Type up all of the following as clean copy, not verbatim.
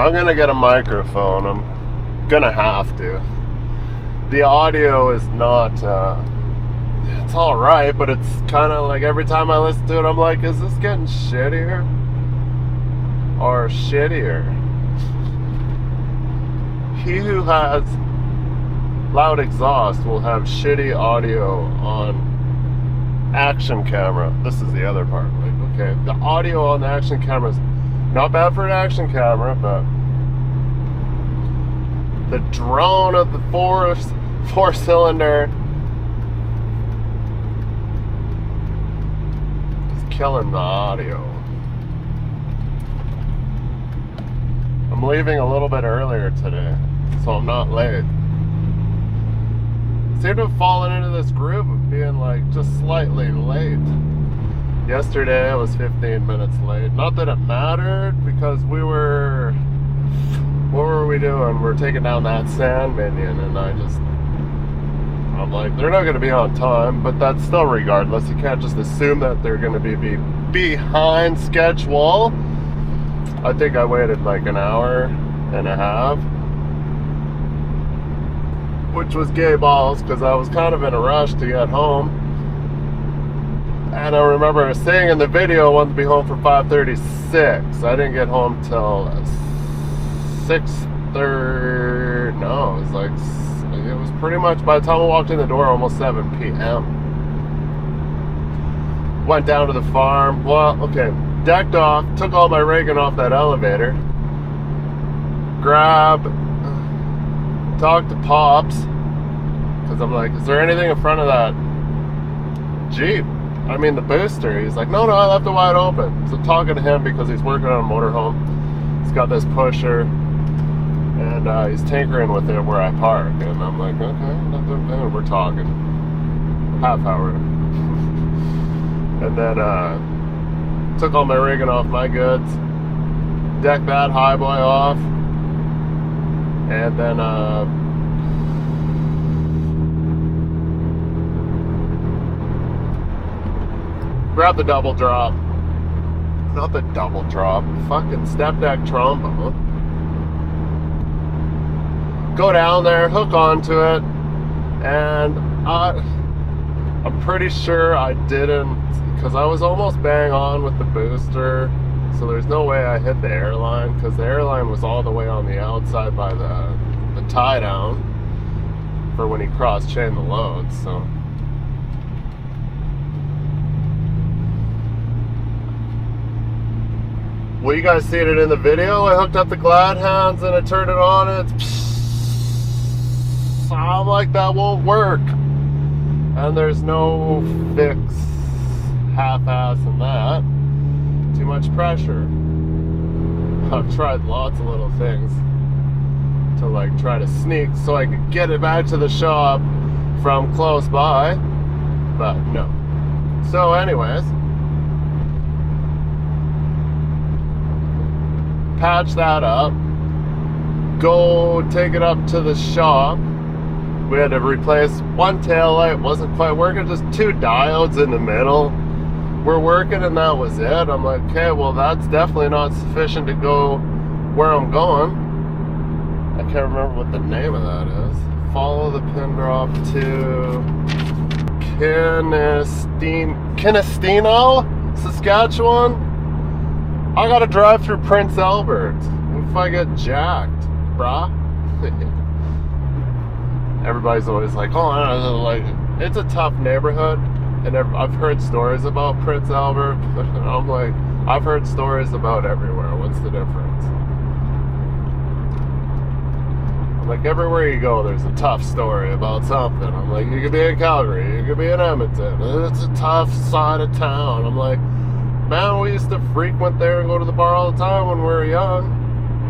I'm gonna get a microphone. I'm gonna have to. The audio is not, it's alright, but it's kind of like every time I listen to it, I'm like, is this getting shittier? Or shittier? He who has loud exhaust will have shitty audio on action camera. This is the other part. Like, okay, the audio on the action camera is not bad for an action camera, but the drone of the four-cylinder is killing the audio. I'm leaving a little bit earlier today, so I'm not late. I seem to have fallen into this groove of being like just slightly late. Yesterday I was 15 minutes late. Not that it mattered, because what were we doing? We're taking down that sand minion, and I'm like, they're not going to be on time, but that's still regardless. You can't just assume that they're going to be behind schedule. I think I waited like an hour and a half, which was gay balls, because I was kind of in a rush to get home. And I remember saying in the video I wanted to be home for 5:36. I didn't get home till 6:30. No, it was pretty much, by the time I walked in the door, almost 7 p.m. Went down to the farm. Well, okay, decked off, took all my rigging off that elevator. Talked to Pops, because I'm like, is there anything in front of that Jeep? I mean, the booster. He's like, no, I left it wide open. So talking to him, because he's working on a motorhome. He's got this pusher, and he's tinkering with it where I park. And I'm like, okay, nothing. We're talking. Half hour. And then took all my rigging off my goods. Decked that high boy off. And then grab the double drop. Not the double drop. Fucking step deck trombone. Go down there, hook onto it, and I'm pretty sure I didn't, because I was almost bang on with the booster, so there's no way I hit the airline, because the airline was all the way on the outside by the tie down for when he cross-chained the loads, so. Well, you guys seen it in the video. I hooked up the glad hands and I turned it on, and it's I'm like, that won't work. And there's no fix half-ass in that. Too much pressure. I've tried lots of little things to like try to sneak so I could get it back to the shop from close by, but no. So anyways, patch that up, go take it up to the shop. We had to replace one tail light, wasn't quite working, just two diodes in the middle were working, and that was it. I'm like, okay, well, that's definitely not sufficient to go where I'm going. I can't remember what the name of that is. Follow the pin drop to Kinistino, Saskatchewan. I gotta drive through Prince Albert. What if I get jacked, brah? Everybody's always like, oh, like, it's a tough neighborhood, and I've heard stories about Prince Albert, and I'm like, I've heard stories about everywhere. What's the difference? I'm like, everywhere you go, there's a tough story about something. I'm like, you could be in Calgary, you could be in Edmonton, it's a tough side of town. I'm like, man, we used to frequent there and go to the bar all the time when we were young.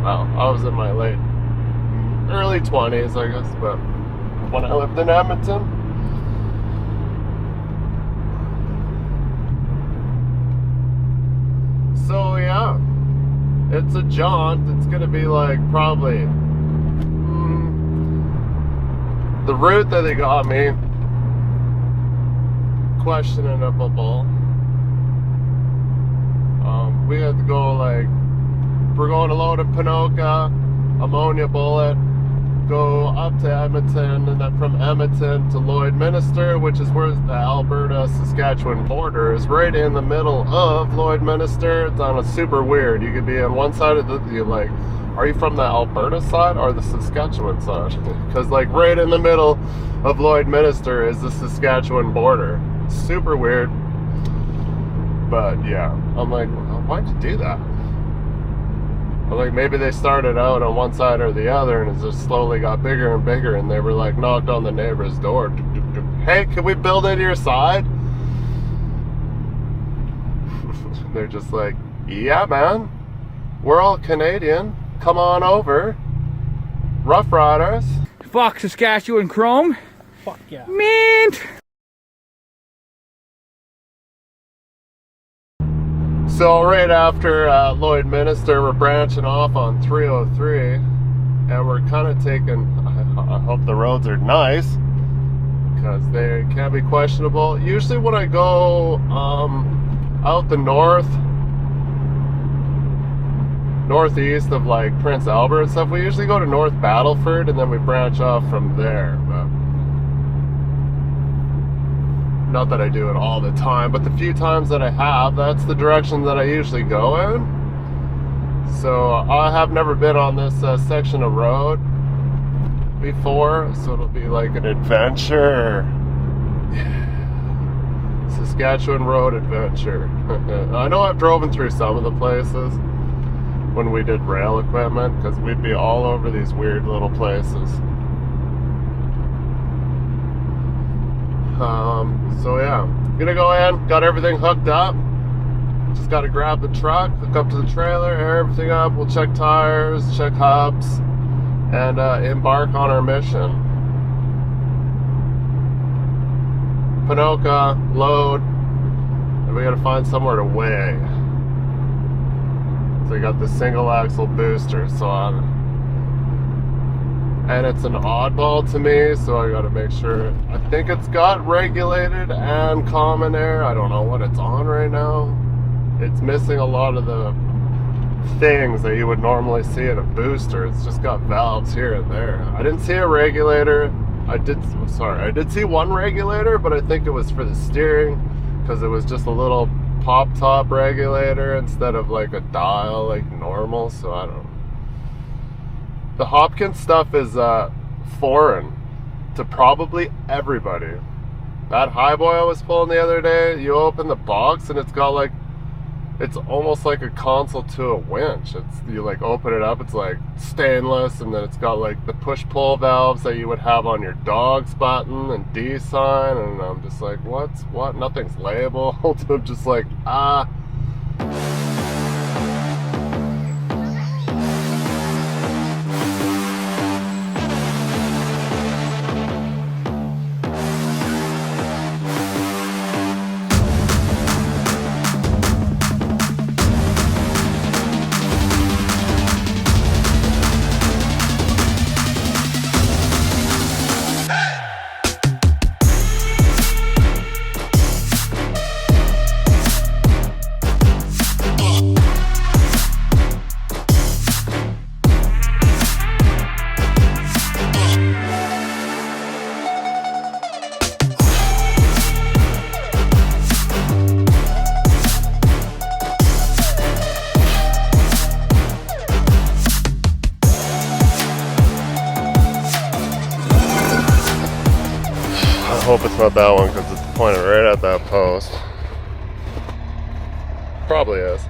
Well, I was in my early 20s, I guess, but when I lived in Edmonton. So yeah, it's a jaunt. It's gonna be like probably the route that they got me, questionable. We had to go like we're going to load in Ponoka, Ammonia Bullet, go up to Edmonton, and then from Edmonton to Lloydminster, which is where the Alberta-Saskatchewan border is, right in the middle of Lloydminster. It's on a super weird. You could be on one side of you're like, are you from the Alberta side or the Saskatchewan side? Because like right in the middle of Lloydminster is the Saskatchewan border. Super weird. But yeah, I'm like, why'd you do that? I'm like, maybe they started out on one side or the other and it just slowly got bigger and bigger, and they were like, knocked on the neighbor's door. Hey, can we build into your side? They're just like, yeah, man, we're all Canadian. Come on over. Rough Riders. Fuck Saskatchewan Chrome. Fuck yeah. Mint. So right after Lloydminster, we're branching off on 303, and we're kind of taking, I hope the roads are nice, because they can be questionable. Usually when I go out the northeast of like Prince Albert and stuff, we usually go to North Battleford and then we branch off from there. But not that I do it all the time, but the few times that I have, that's the direction that I usually go in. So I have never been on this section of road before, so it'll be like an adventure. Saskatchewan road adventure. I know I've driven through some of the places when we did rail equipment, because we'd be all over these weird little places. So yeah, gonna go in, got everything hooked up. Just gotta grab the truck, hook up to the trailer, air everything up. We'll check tires, check hubs, and embark on our mission. Ponoka, load, and we gotta find somewhere to weigh. So I got the single axle booster, and it's an oddball to me, so I gotta make sure. I think it's got regulated and common air. I don't know what it's on right now. It's missing a lot of the things that you would normally see in a booster. It's just got valves here and there. I didn't see a regulator. I did see one regulator, but I think it was for the steering, because it was just a little pop top regulator instead of like a dial like normal, so I don't know. The Hopkins stuff is foreign to probably everybody. That highboy I was pulling the other day, you open the box and it's got like, it's almost like a console to a winch. You like open it up, it's like stainless, and then it's got like the push-pull valves that you would have on your dog's button and D sign, and I'm just like, what? Nothing's labeled. I'm just like, I hope it's not that one, because it's pointed right at that post. Probably is.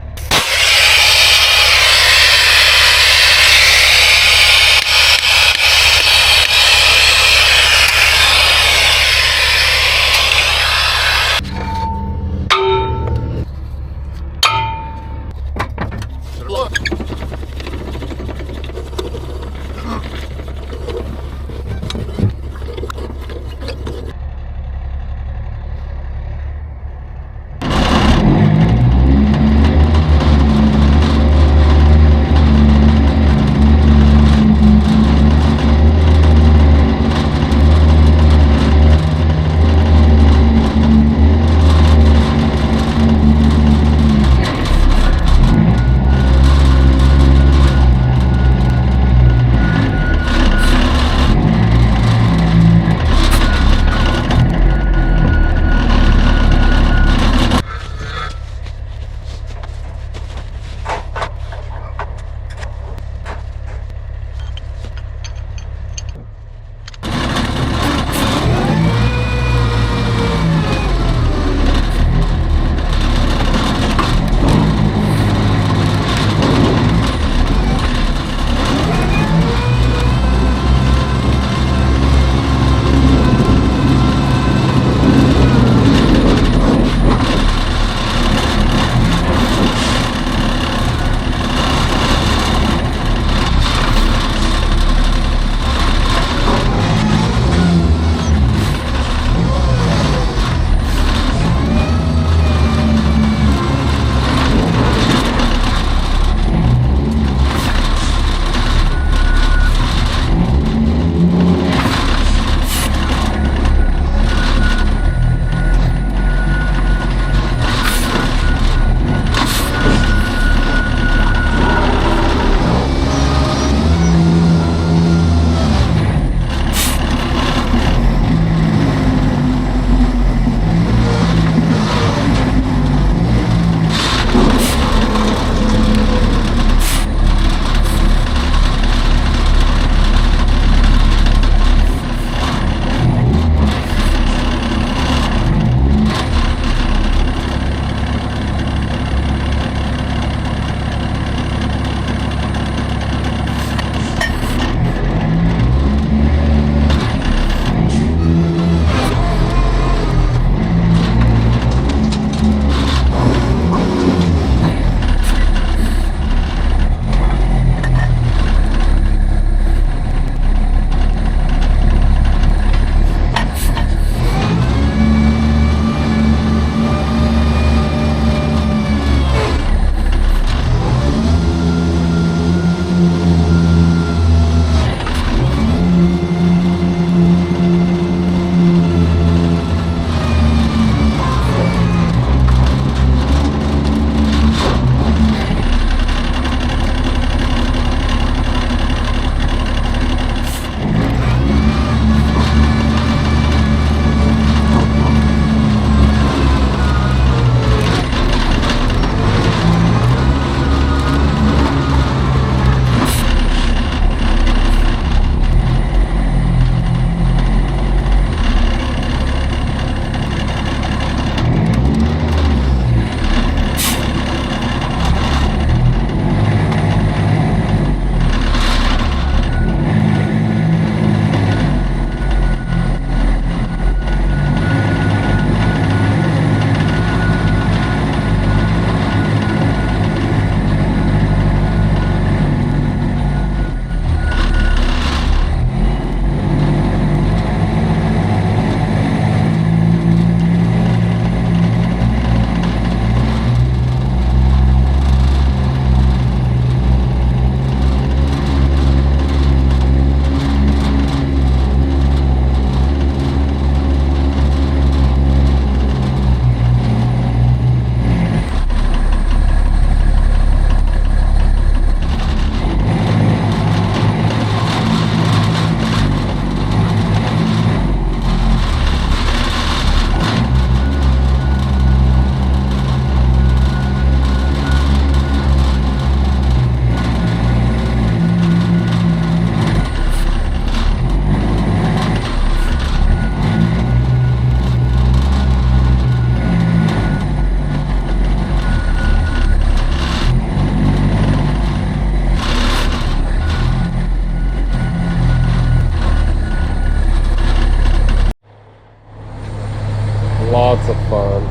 Lots of fun.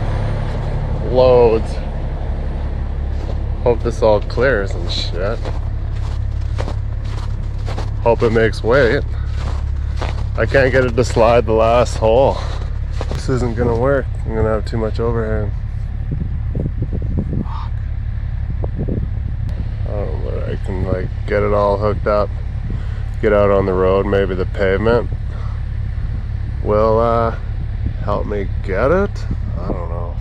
Loads. Hope this all clears and shit. Hope it makes weight. I can't get it to slide the last hole. This isn't gonna work. I'm gonna have too much overhand. Fuck. I don't know whether I can like get it all hooked up, get out on the road. Maybe the pavement will help me get it. I don't know.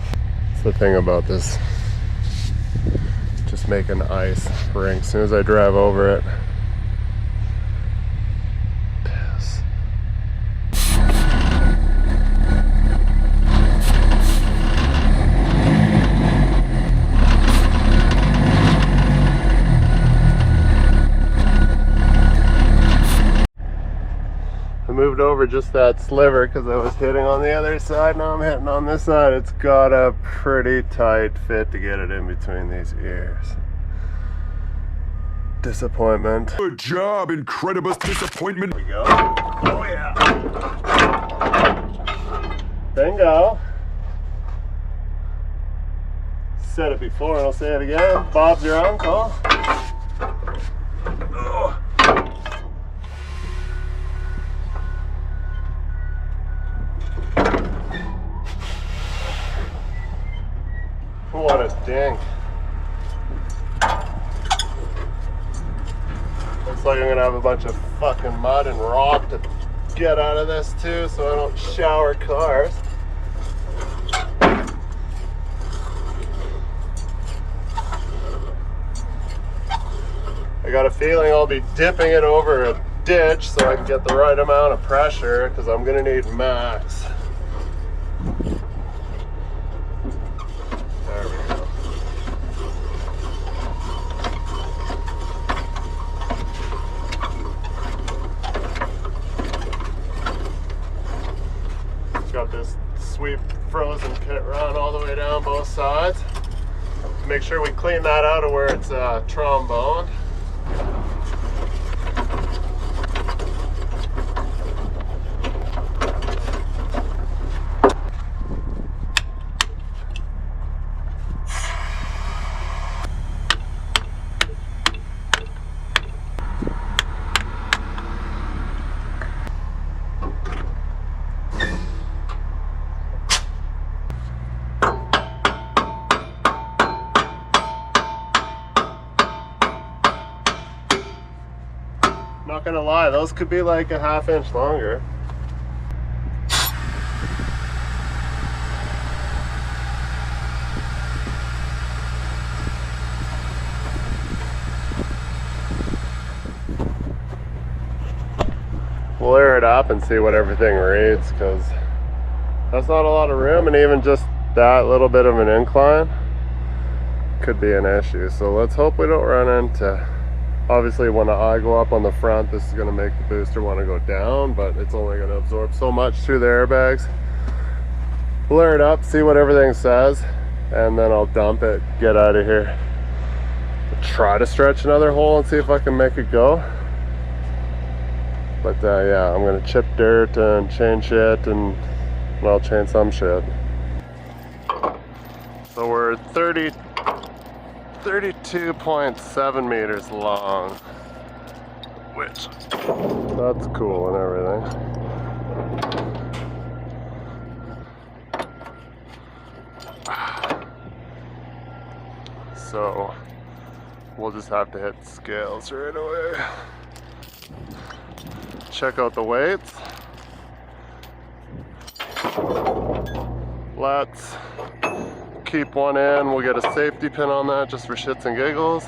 It's the thing about this. Just making ice rink as soon as I drive over it. Piss. I moved over just that sliver because I was hitting on the other side. Now I'm hitting on this side. It's got a pretty tight fit to get it in between these ears. Disappointment. Good job, incredible disappointment. There we go. Oh yeah. Bingo. Said it before and I'll say it again. Bob's your uncle. Oh. What a dink. Looks like I'm gonna have a bunch of fucking mud and rock to get out of this too, so I don't shower cars. I got a feeling I'll be dipping it over a ditch so I can get the right amount of pressure because I'm gonna need max. There we go. Got this sweet frozen pit run all the way down both sides. Make sure we clean that out of where it's tromboned. Not gonna lie, those could be like a ½ inch longer. We'll air it up and see what everything reads, because that's not a lot of room, and even just that little bit of an incline could be an issue. So let's hope we don't run into, obviously when I go up on the front, this is going to make the booster want to go down, but it's only going to absorb so much through the airbags. We'll air it up, see what everything says, and then I'll dump it, get out of here. Try to stretch another hole and see if I can make it go. But yeah, I'm going to chip dirt and change shit, and well, change some shit. So we're 32.7 meters long, which that's cool and everything. So we'll just have to hit scales right away. Check out the weights. Let's keep one in. We'll get a safety pin on that just for shits and giggles.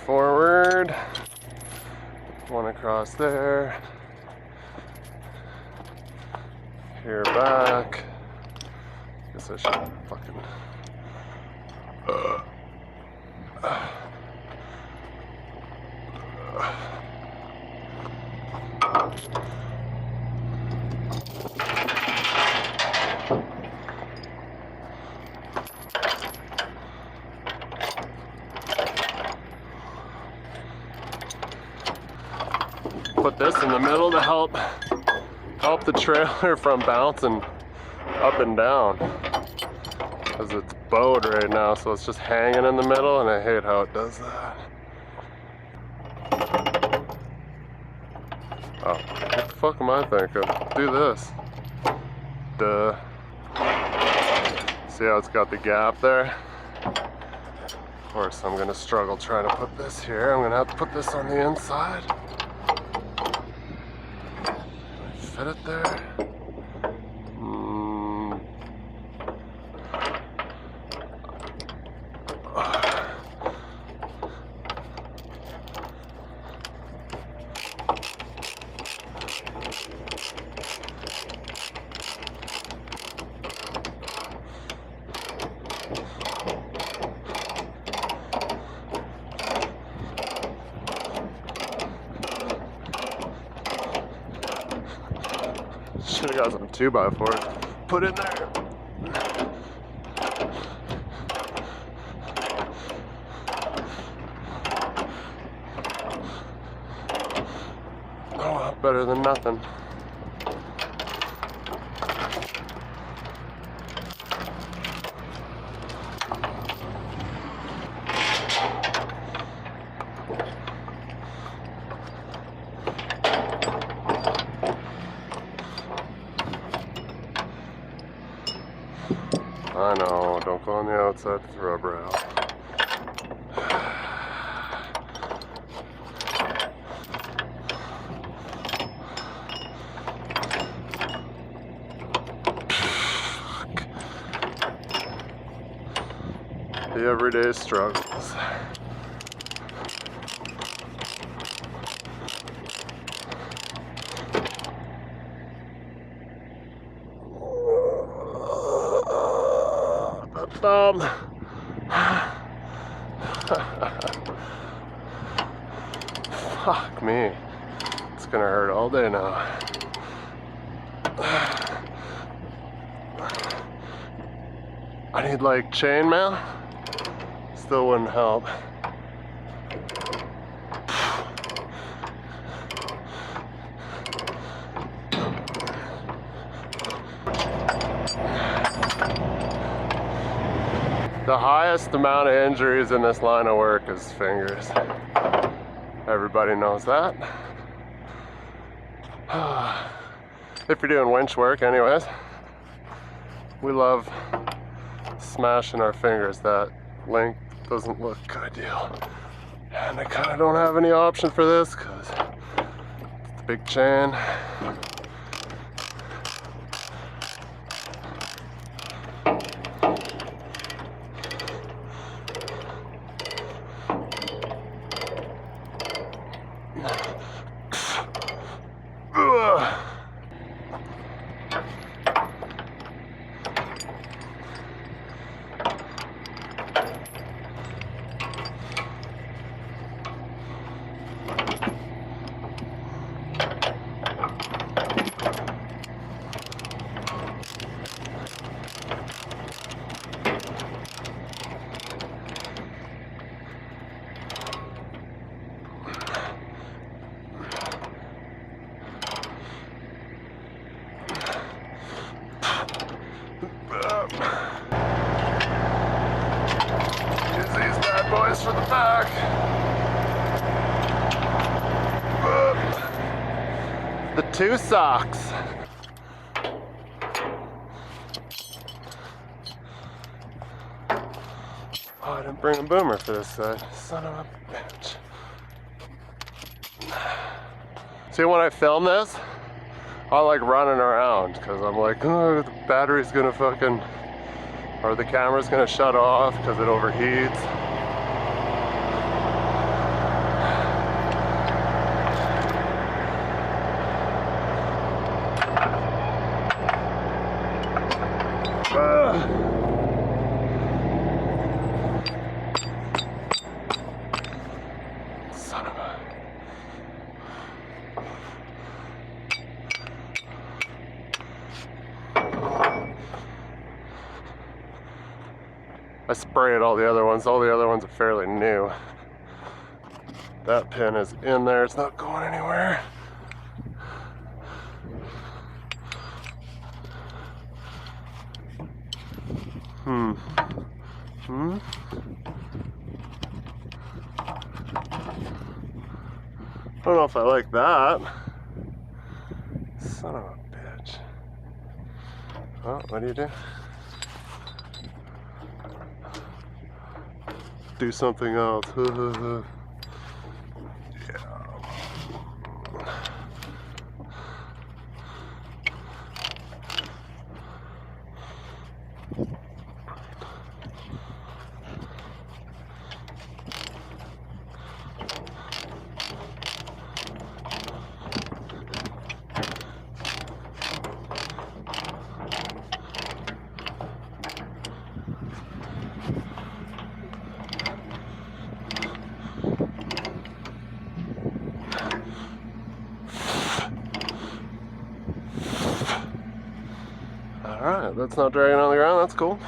forward. One across there. Here back. Guess I should fucking. Put this in the middle to help the trailer from bouncing up and down, because it's bowed right now, so it's just hanging in the middle, and I hate how it does that. Oh, what the fuck am I thinking? Do this. Duh. See how it's got the gap there? Of course, I'm gonna struggle trying to put this here. I'm gonna have to put this on the inside. Fit it there. Should have got some 2x4s. Put in there. Oh, well, better than nothing. I know, don't go on the outside with the rubber out. The everyday struggles. Fuck me. It's gonna hurt all day now. I need like chainmail. Still wouldn't help. The highest amount of injuries in this line of work is fingers. Everybody knows that. If you're doing winch work anyways, we love smashing our fingers. That length doesn't look ideal. And I kind of don't have any option for this because it's a big chain. Use these bad boys for the back. The 2 socks. Oh, I didn't bring a boomer for this side. Son of a bitch. See, when I film this, I like running around because I'm like, oh, the battery's gonna fucking, or the camera's gonna shut off because it overheats. I sprayed all the other ones. All the other ones are fairly new. That pin is in there. It's not going anywhere. I don't know if I like that. Son of a bitch. Oh, what do you do? Do something else. Yeah. Alright, that's not dragging on the ground, that's cool.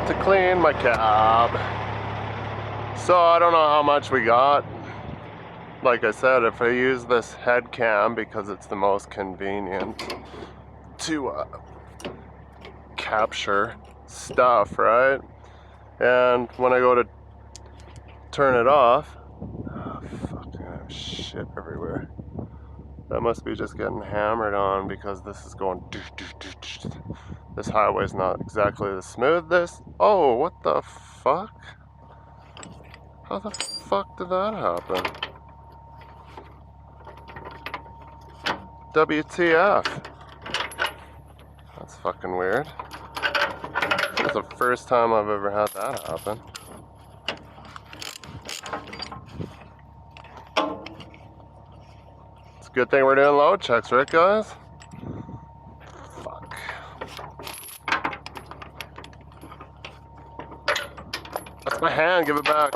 To clean my cab. So I don't know how much we got. Like I said, if I use this head cam because it's the most convenient to capture stuff, right? And when I go to turn it off, oh, fuck, I have shit everywhere. That must be just getting hammered on because this is going. This highway's not exactly as smooth. Oh, what the fuck? How the fuck did that happen? WTF? That's fucking weird. That's the first time I've ever had that happen. It's a good thing we're doing load checks, right, guys? That's my hand, give it back.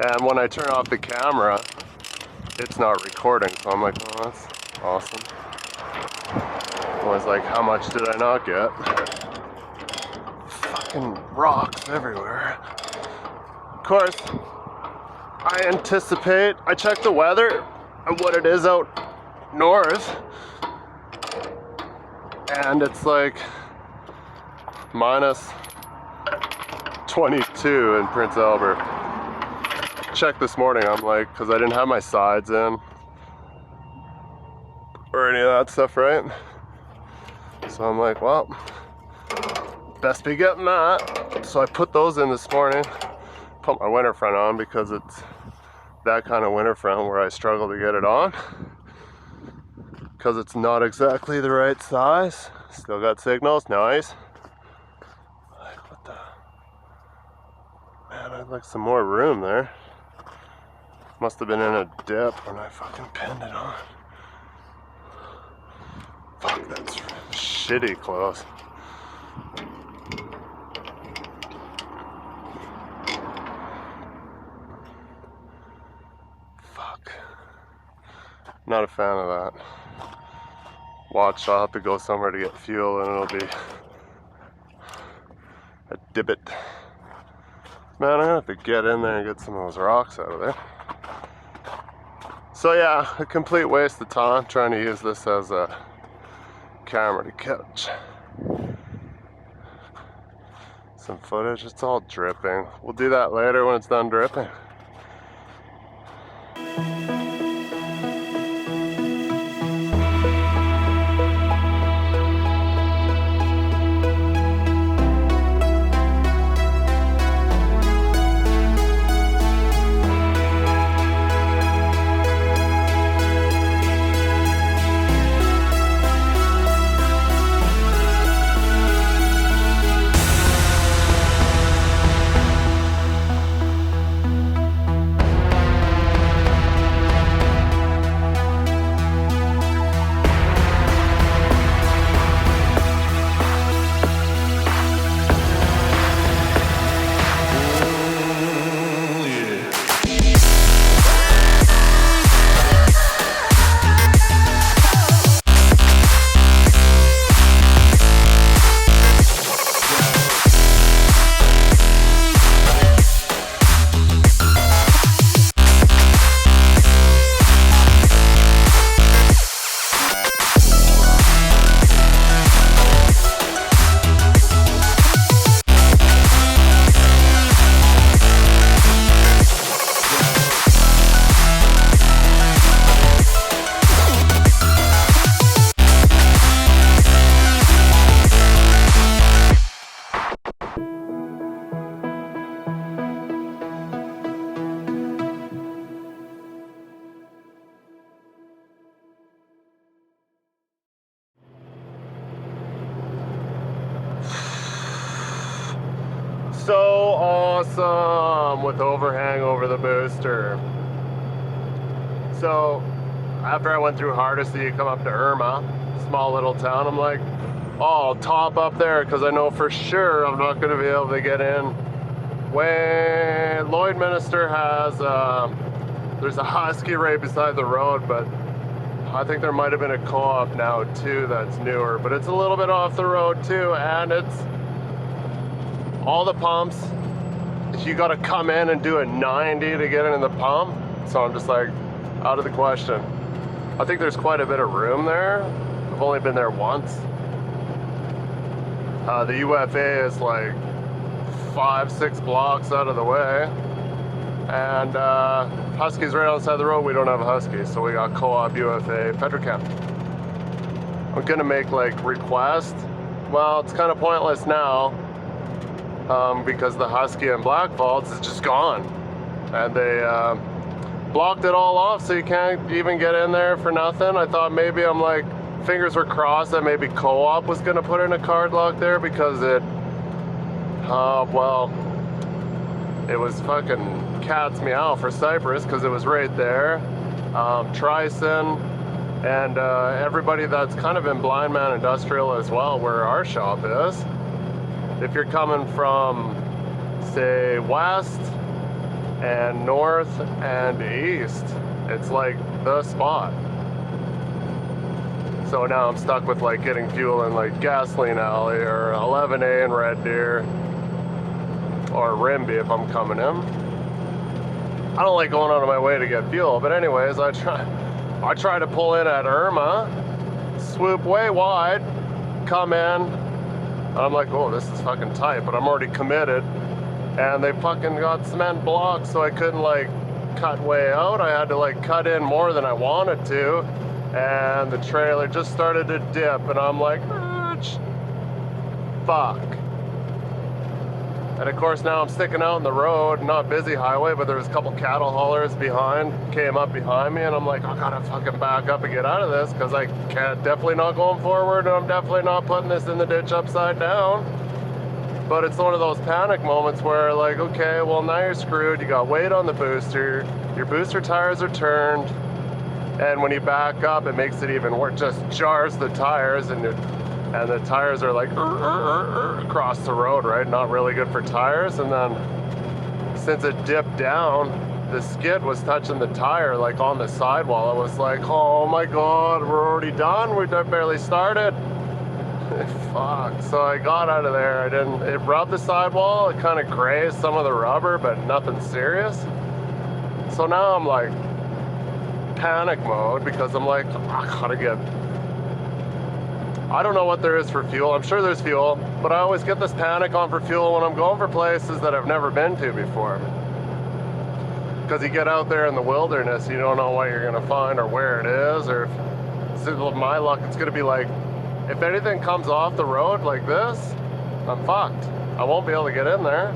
And when I turn off the camera, it's not recording, so I'm like, oh, that's awesome. I was like, how much did I not get? Fucking rocks everywhere. Of course, I check the weather and what it is out north, and it's like minus 22 in Prince Albert. Checked this morning, I'm like, because I didn't have my sides in or any of that stuff, right? So I'm like, well, best be getting that. So I put those in this morning, put my winter front on because it's that kind of winter front where I struggle to get it on because it's not exactly the right size. Still got signals, nice. Like, what the? Man, I'd like some more room there. Must have been in a dip when I fucking pinned it on. Fuck, that's shitty close. Not a fan of that. Watch, I'll have to go somewhere to get fuel and it'll be a divot. Man, I'm gonna have to get in there and get some of those rocks out of there. So yeah, a complete waste of time trying to use this as a camera to catch some footage. It's all dripping. We'll do that later when it's done dripping. So awesome with overhang over the booster. So after I went through Hardisty, you come up to Irma, small little town. I'm like, oh, I'll top up there because I know for sure I'm not going to be able to get in. When Lloydminster has, there's a Husky right beside the road, but I think there might have been a co-op now too that's newer, but it's a little bit off the road too, and it's all the pumps, you got to come in and do a 90 to get in the pump. So I'm just like, out of the question. I think there's quite a bit of room there. I've only been there once. The UFA is like 5-6 blocks out of the way. And Husky's right outside the road. We don't have a Husky, so we got co-op UFA Petrochem. I'm gonna make like request. Well, it's kind of pointless now. Because the Husky and Black Vaults is just gone, and they blocked it all off, so you can't even get in there for nothing. I thought maybe, I'm like, fingers were crossed that maybe co-op was gonna put in a card lock there because it, well, it was fucking cat's meow for Cyprus because it was right there. Trison and everybody that's kind of in Blind Man Industrial as well, where our shop is. If you're coming from, say, west and north and east, it's like the spot. So now I'm stuck with like getting fuel in like Gasoline Alley or 11A in Red Deer or Rimby if I'm coming in. I don't like going out of my way to get fuel, but anyways, I try to pull in at Irma, swoop way wide, come in. I'm like, oh, this is fucking tight, but I'm already committed. And they fucking got cement blocks, so I couldn't like cut way out. I had to like cut in more than I wanted to. And the trailer just started to dip, and I'm like, fuck. And of course now I'm sticking out in the road, not busy highway, but there was a couple cattle haulers behind, came up behind me, and I'm like, I gotta fucking back up and get out of this, because I can't, definitely not going forward, and I'm definitely not putting this in the ditch upside down. But it's one of those panic moments where like, okay, well now you're screwed, you got weight on the booster, your booster tires are turned, and when you back up it makes it even worse, just jars the tires, and the tires are like across the road, right? Not really good for tires. And then since it dipped down, the skid was touching the tire, like on the sidewall. I was like, oh my God, we're already done. We barely started. Fuck. So I got out of there. It rubbed the sidewall. It kind of grazed some of the rubber, but nothing serious. So now I'm like panic mode because I'm like, I gotta get, I don't know what there is for fuel. I'm sure there's fuel, but I always get this panic on for fuel when I'm going for places that I've never been to before. Because you get out there in the wilderness, you don't know what you're gonna find or where it is, or if, my luck, it's gonna be like, if anything comes off the road like this, I'm fucked. I won't be able to get in there.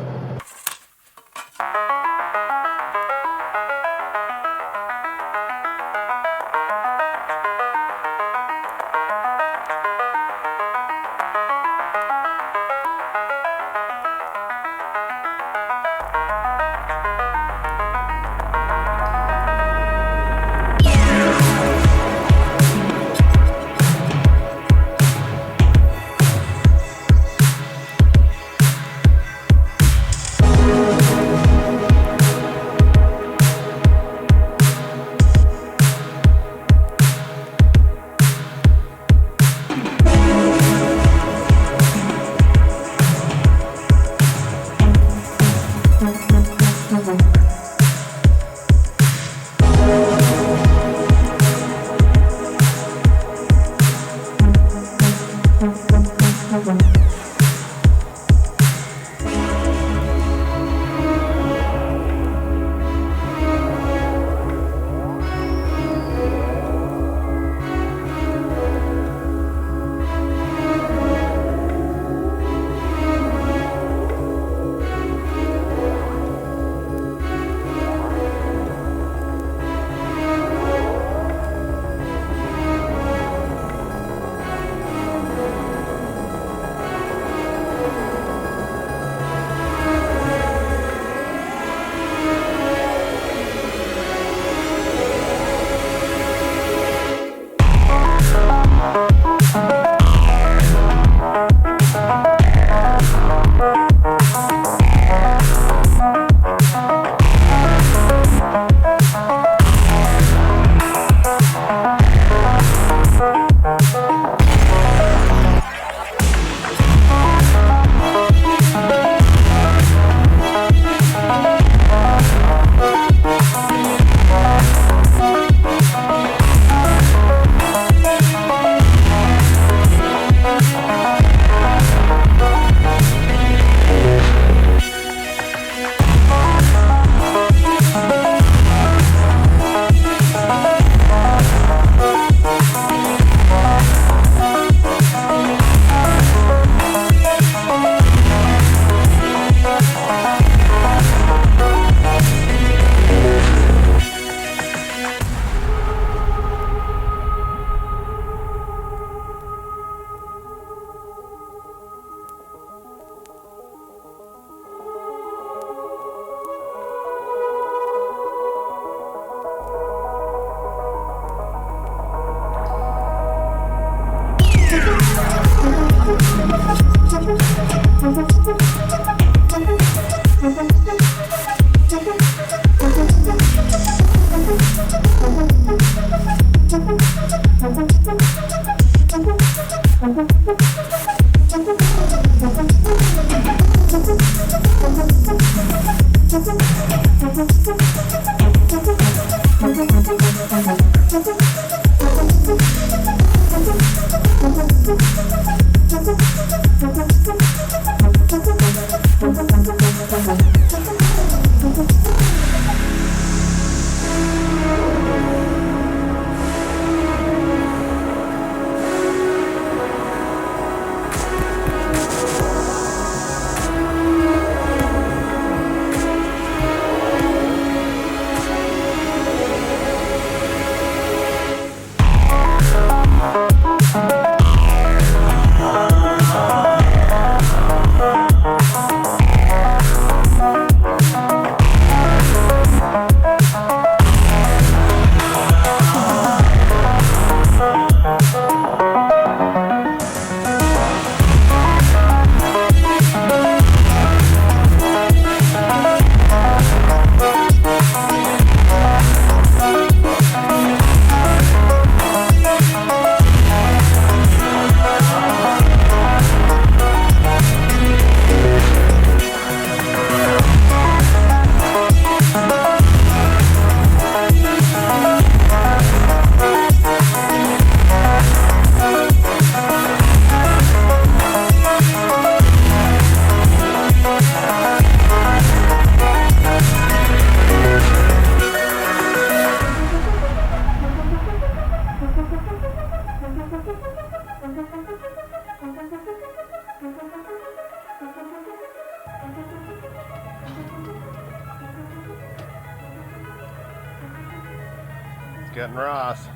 getting Ross.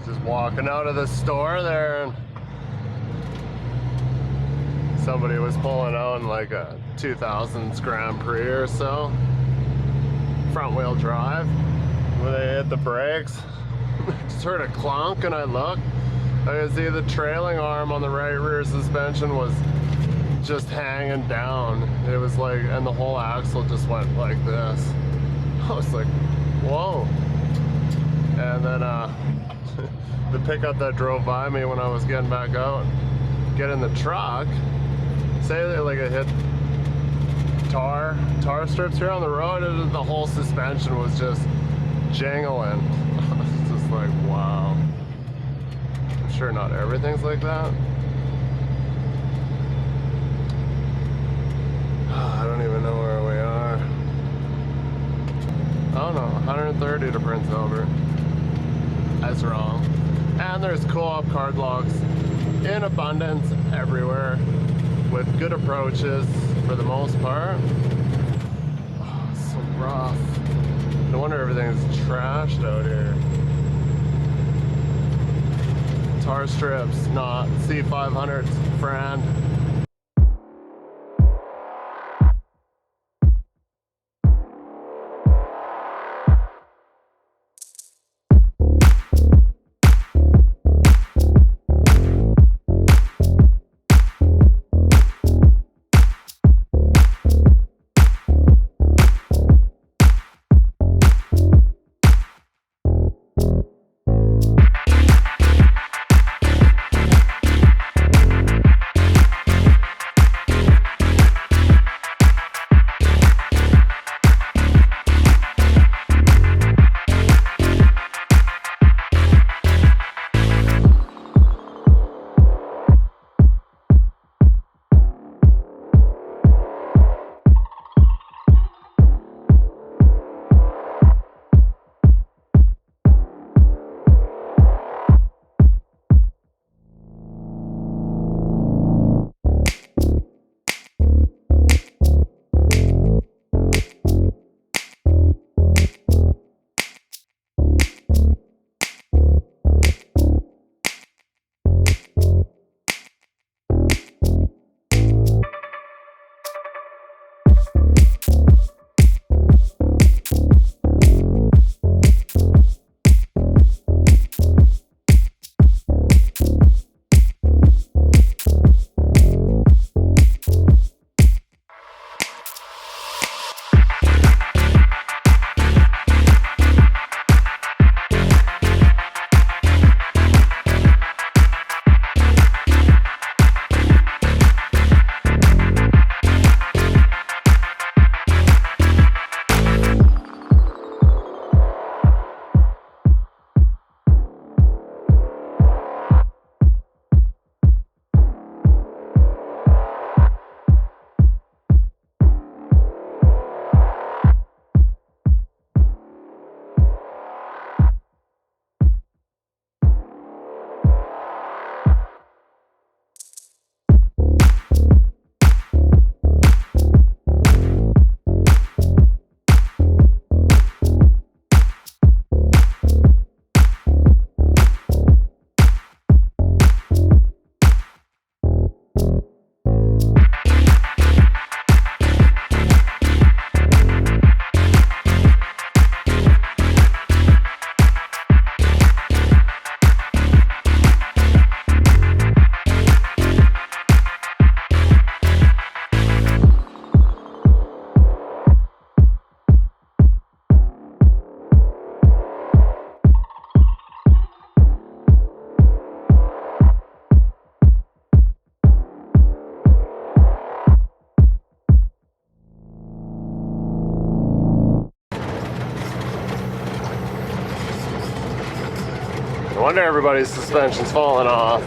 Just walking out of the store there, and somebody was pulling out in like a 2000s Grand Prix or so, front wheel drive. When they hit the brakes, just heard a clunk, and I looked. I could see the trailing arm on the right rear suspension was just hanging down. It was like, and the whole axle just went like this. I was like, whoa. And then the pickup that drove by me when I was getting back out, get in the truck, say that like I hit tar strips here on the road, and the whole suspension was just jingling. It's just like, wow. I'm sure not everything's like that. I don't even know where we are. Oh no, 130 to Prince Albert. That's wrong. And there's co-op card locks in abundance everywhere with good approaches for the most part. Oh, it's so rough. No wonder everything's trashed out here. Tar strips, not C500s, friend. No wonder everybody's suspension's falling off.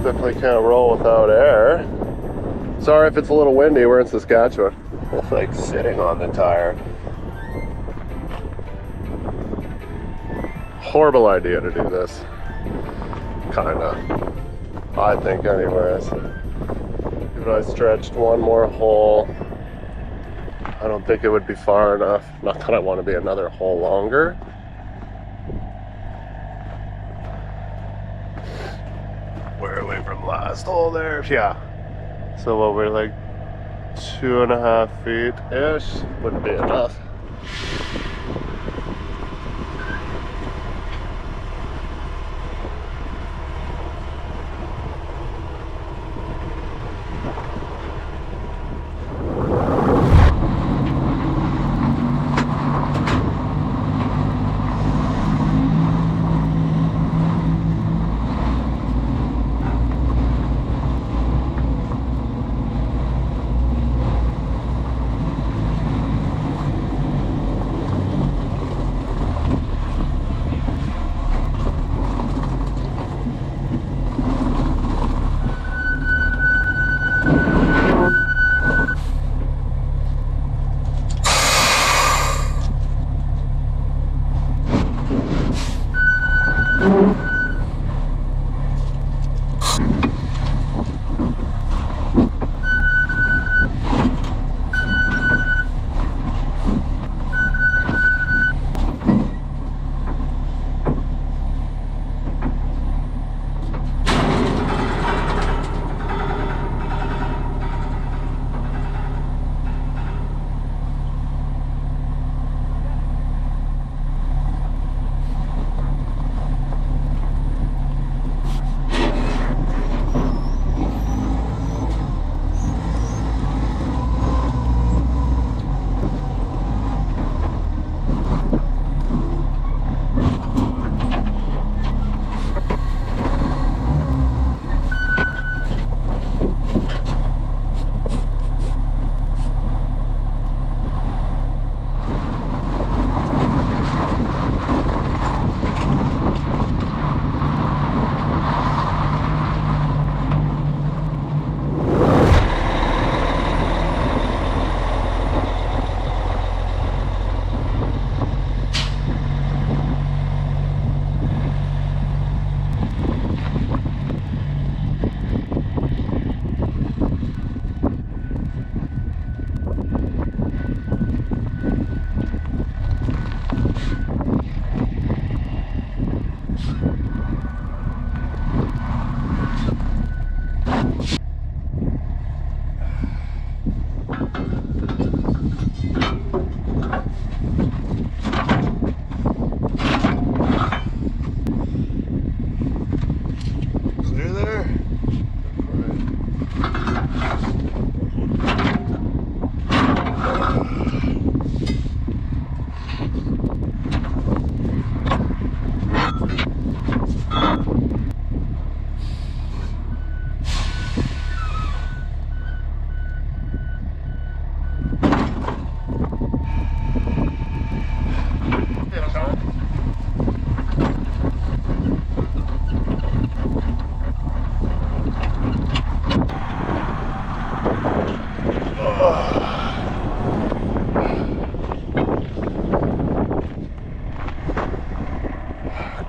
definitely can't roll without air. Sorry if it's a little windy, we're in Saskatchewan. It's like sitting on the tire. Horrible idea to do this. Kinda. I think anyways. If I stretched one more hole, I don't think it would be far enough. Not that I want to be another hole longer. Where are we from last hole there? Yeah. So what, we're like 2.5 feet-ish. Wouldn't be enough.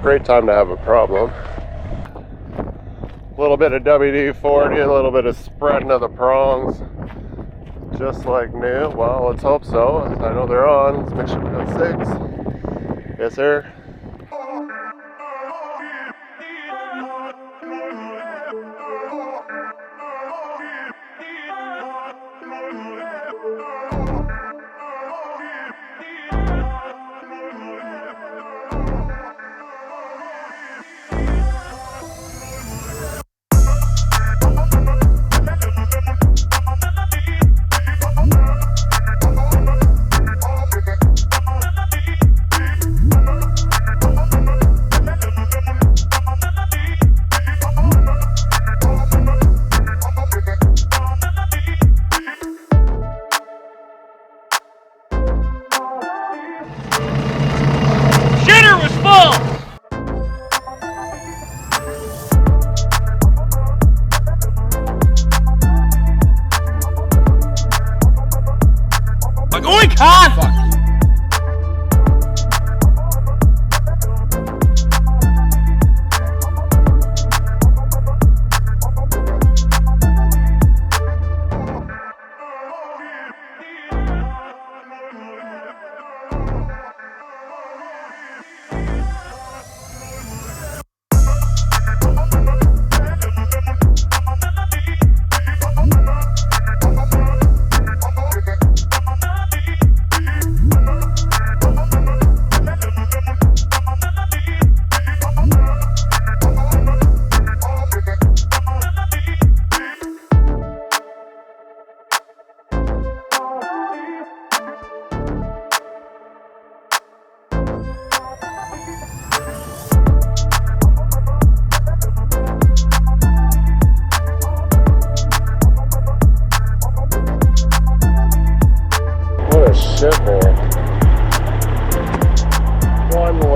Great time to have a problem. A little bit of WD-40, a little bit of spreading of the prongs. Just like new. Well, let's hope so. I know they're on. Let's make sure we got 6. Yes, sir.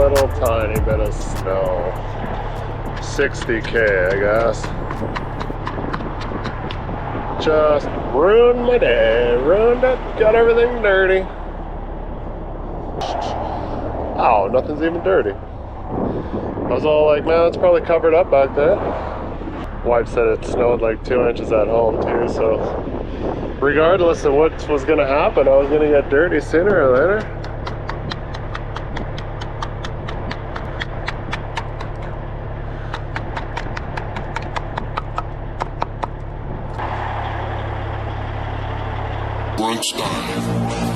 little tiny bit of snow. 60K, I guess. Just ruined my day. Ruined it. Got everything dirty. Oh, nothing's even dirty. I was all like, man, it's probably covered up back there. Wife said it snowed like 2 inches at home too, so regardless of what was gonna happen, I was gonna get dirty sooner or later. Brunch time.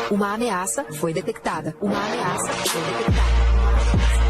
Uma ameaça foi detectada. Uma ameaça foi detectada.